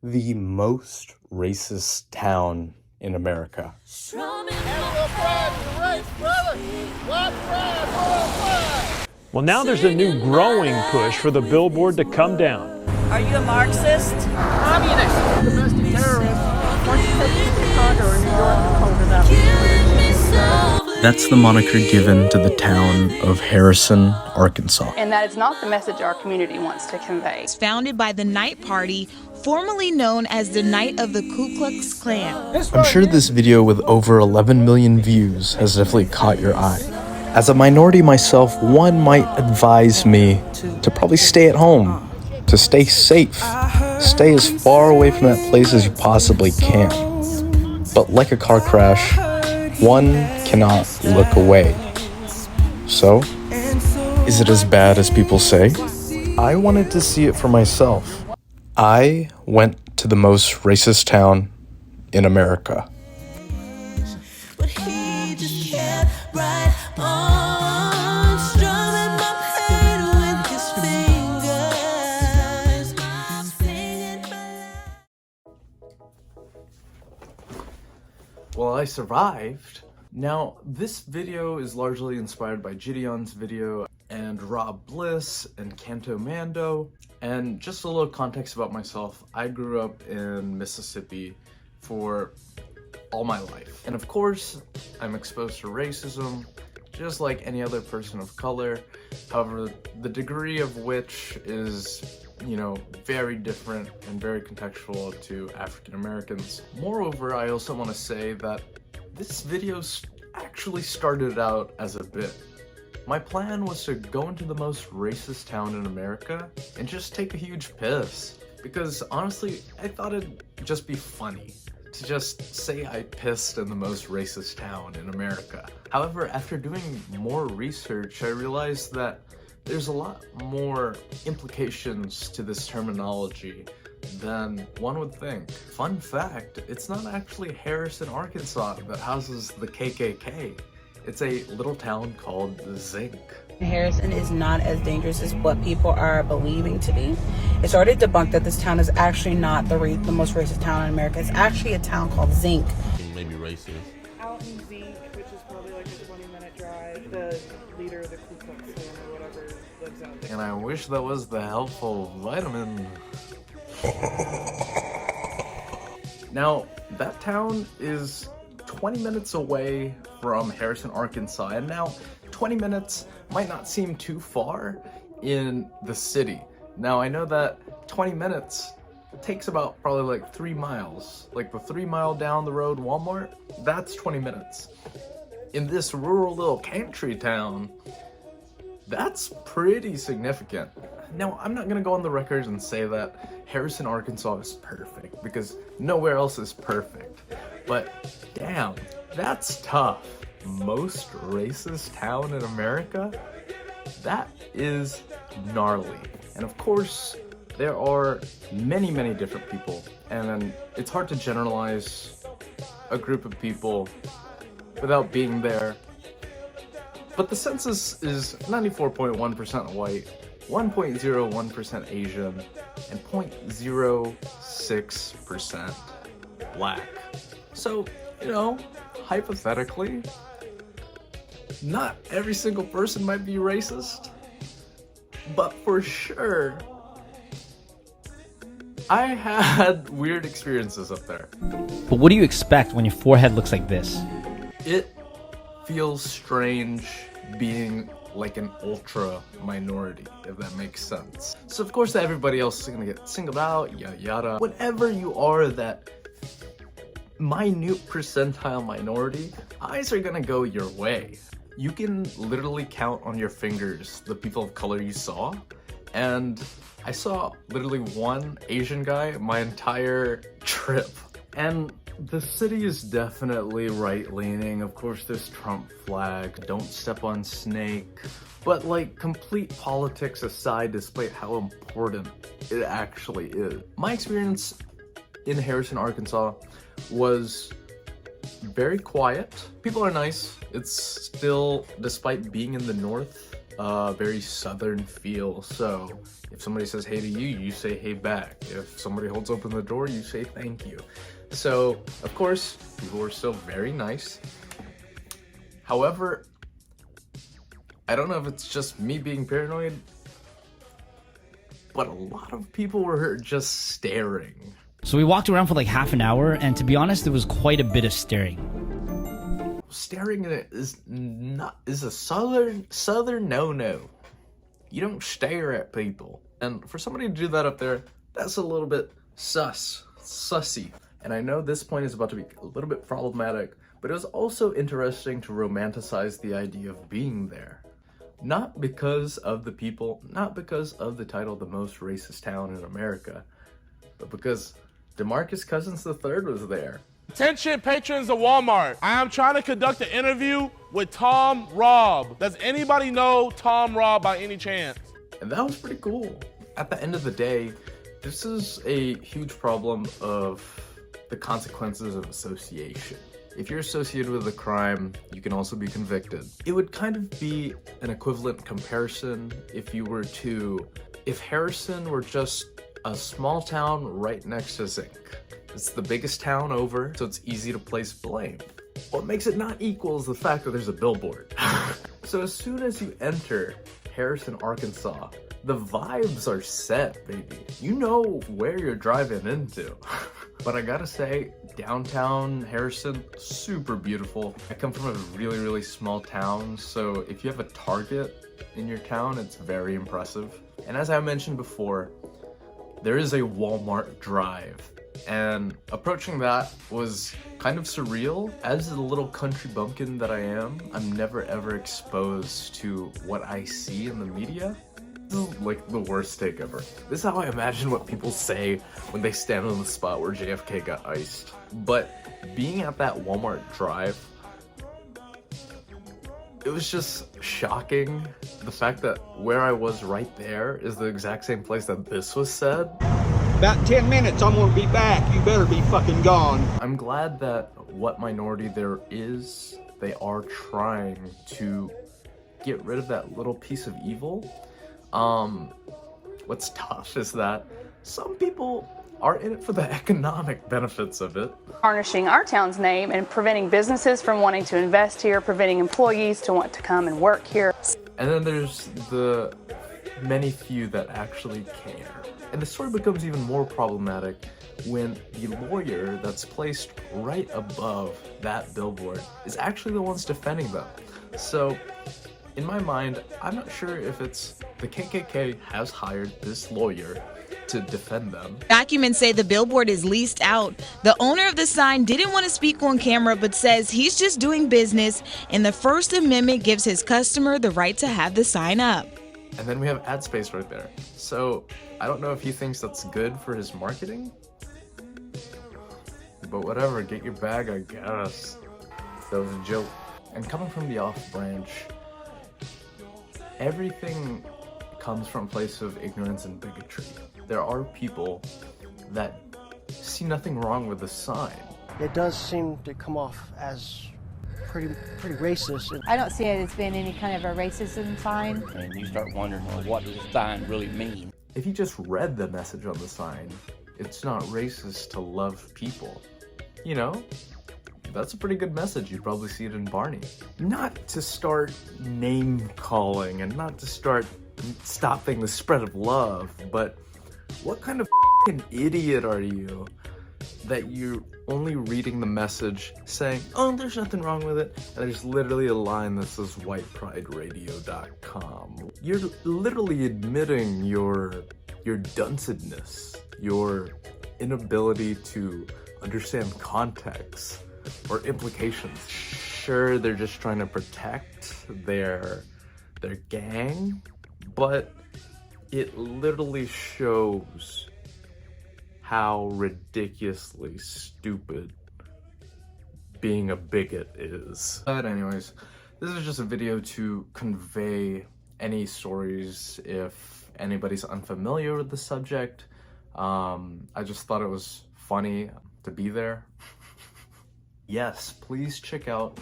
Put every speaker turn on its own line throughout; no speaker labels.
the most racist town in America.
Well, now there's a new growing push for the billboard to come down.
Are you a Marxist?
Communist, domestic terrorist. Once you take to Chicago or New York, you hold it up.
That's the moniker given to the town of Harrison, Arkansas.
And that is not the message our community wants to convey.
It's founded by the Night Party, formerly known as the Night of the Ku Klux Klan.
I'm sure this video with over 11 million views has definitely caught your eye. As a minority myself, one might advise me to probably stay at home, to stay safe, stay as far away from that place as you possibly can. But like a car crash, one cannot look away. So, is it as bad as people say? I wanted to see it for myself. I went to the most racist town in America. Well, I survived. Now, this video is largely inspired by Gideon's video and Rob Bliss and Canto Mando. And just a little context about myself, I grew up in Mississippi for all my life. And of course, I'm exposed to racism, just like any other person of color. However, the degree of which is, very different and very contextual to African Americans. Moreover, I also want to say that this video actually started out as a bit. My plan was to go into the most racist town in America and just take a huge piss. Because honestly, I thought it'd just be funny to just say I pissed in the most racist town in America. However, after doing more research, I realized that there's a lot more implications to this terminology than one would think. Fun fact, it's not actually Harrison, Arkansas that houses the KKK. It's a little town called Zinc.
Harrison is not as dangerous as what people are believing to be. It's already debunked that this town is actually not the most racist town in America. It's actually a town called Zinc.
Maybe racist.
Out in Zinc, which is probably like a 20-minute drive, the leader of the Ku Klux Klan or whatever lives out there.
And I wish that was the helpful vitamin. Now, that town is 20 minutes away from Harrison, Arkansas, and now 20 minutes might not seem too far in the city. Now, I know that 20 minutes takes about probably like 3 miles. Like the 3 mile down the road Walmart, that's 20 minutes. In this rural little country town, that's pretty significant. Now, I'm not gonna go on the record and say that Harrison, Arkansas is perfect, because nowhere else is perfect. But damn, that's tough. Most racist town in America? That is gnarly. And of course, there are many, many different people, and it's hard to generalize a group of people without being there. But the census is 94.1% white, 1.01% Asian, and 0.06% black. So, hypothetically, not every single person might be racist, but for sure, I had weird experiences up there.
But what do you expect when your forehead looks like this?
It feels strange being like an ultra minority, if that makes sense. So of course everybody else is gonna get singled out, yada yada. Whatever you are that minute percentile minority, eyes are gonna go your way. You can literally count on your fingers the people of color you saw, and I saw literally one Asian guy my entire trip. And the city is definitely right-leaning. Of course, there's Trump flag, don't step on snake. But like, complete politics aside, despite how important it actually is. My experience in Harrison, Arkansas was very quiet. People are nice. It's still, despite being in the north, very southern feel. So if somebody says hey to you, you say hey back. If somebody holds open the door, you say thank you. So of course, people were still very nice. However, I don't know if it's just me being paranoid, but a lot of people were just staring.
So we walked around for like half an hour, and to be honest, there was quite a bit of staring.
Staring is a southern no-no. You don't stare at people. And for somebody to do that up there, that's a little bit sussy. And I know this point is about to be a little bit problematic, but it was also interesting to romanticize the idea of being there. Not because of the people, not because of the title, the most racist town in America, but because DeMarcus Cousins III was there.
Attention patrons of Walmart. I am trying to conduct an interview with Tom Robb. Does anybody know Tom Robb by any chance?
And that was pretty cool. At the end of the day, this is a huge problem of the consequences of association. If you're associated with a crime, you can also be convicted. It would kind of be an equivalent comparison if Harrison were just a small town right next to Zinc. It's the biggest town over, so it's easy to place blame. What makes it not equal is the fact that there's a billboard. So as soon as you enter Harrison, Arkansas, the vibes are set, baby. You know where you're driving into. But I gotta say, downtown Harrison, super beautiful. I come from a really, really small town, so if you have a Target in your town, it's very impressive. And as I mentioned before, there is a Walmart Drive. And approaching that was kind of surreal. As the little country bumpkin that I am, I'm never ever exposed to what I see in the media. This is like the worst take ever. This is how I imagine what people say when they stand on the spot where JFK got iced. But being at that Walmart Drive, it was just shocking. The fact that where I was right there is the exact same place that this was said.
About 10 minutes, I'm gonna be back. You better be fucking gone.
I'm glad that what minority there is, they are trying to get rid of that little piece of evil. What's tough is that some people are in it for the economic benefits of it.
Tarnishing our town's name and preventing businesses from wanting to invest here, preventing employees to want to come and work here.
And then there's the many few that actually care. And the story becomes even more problematic when the lawyer that's placed right above that billboard is actually the ones defending them. So, in my mind, I'm not sure if it's the KKK has hired this lawyer to defend them.
Documents say the billboard is leased out. The owner of the sign didn't want to speak on camera, but says he's just doing business, and the First Amendment gives his customer the right to have the sign up.
And then we have ad space right there. So I don't know if he thinks that's good for his marketing, but whatever, get your bag, I guess. That was a joke. And coming from the off branch, everything comes from a place of ignorance and bigotry. There are people that see nothing wrong with the sign.
It does seem to come off as pretty racist.
I don't see it as being any kind of a racism sign.
And you start wondering, well, what does the sign really mean?
If you just read the message on the sign, it's not racist to love people. You know, that's a pretty good message. You'd probably see it in Barney. Not to start name calling and not to start stopping the spread of love, but what kind of f***ing idiot are you that you're only reading the message saying, oh, there's nothing wrong with it, and there's literally a line that says whiteprideradio.com. You're literally admitting your dunceedness, your inability to understand context or implications. Sure, they're just trying to protect their gang, but it literally shows how ridiculously stupid being a bigot is. But anyways, this is just a video to convey any stories if anybody's unfamiliar with the subject. I just thought it was funny to be there. Yes, please check out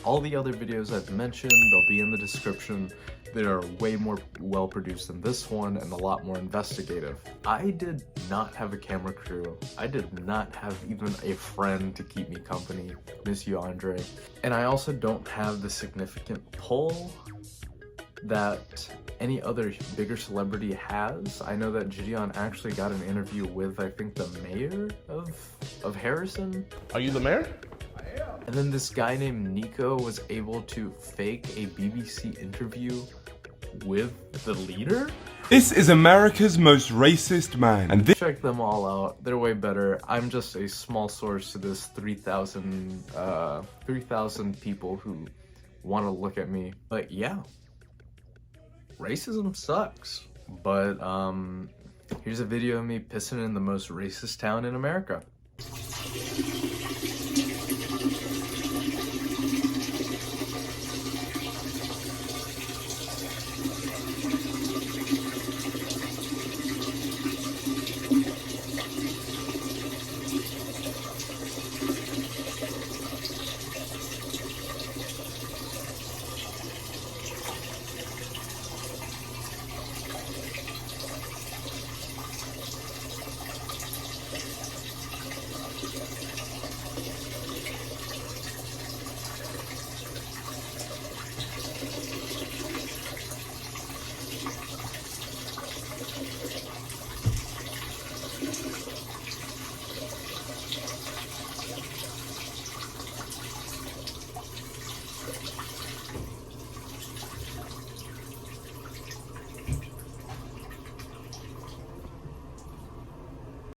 All the other videos I've mentioned, they'll be in the description. They are way more well produced than this one and a lot more investigative. I did not have a camera crew. I did not have even a friend to keep me company. Miss you, Andre. And I also don't have the significant pull that any other bigger celebrity has. I know that Gideon actually got an interview with, I think, the mayor of Harrison.
Are you the mayor?
And then this guy named Nico was able to fake a BBC interview with the leader?
This is America's most racist man. And
check them all out. They're way better. I'm just a small source to this 3,000 people who want to look at me. But yeah, racism sucks. But here's a video of me pissing in the most racist town in America.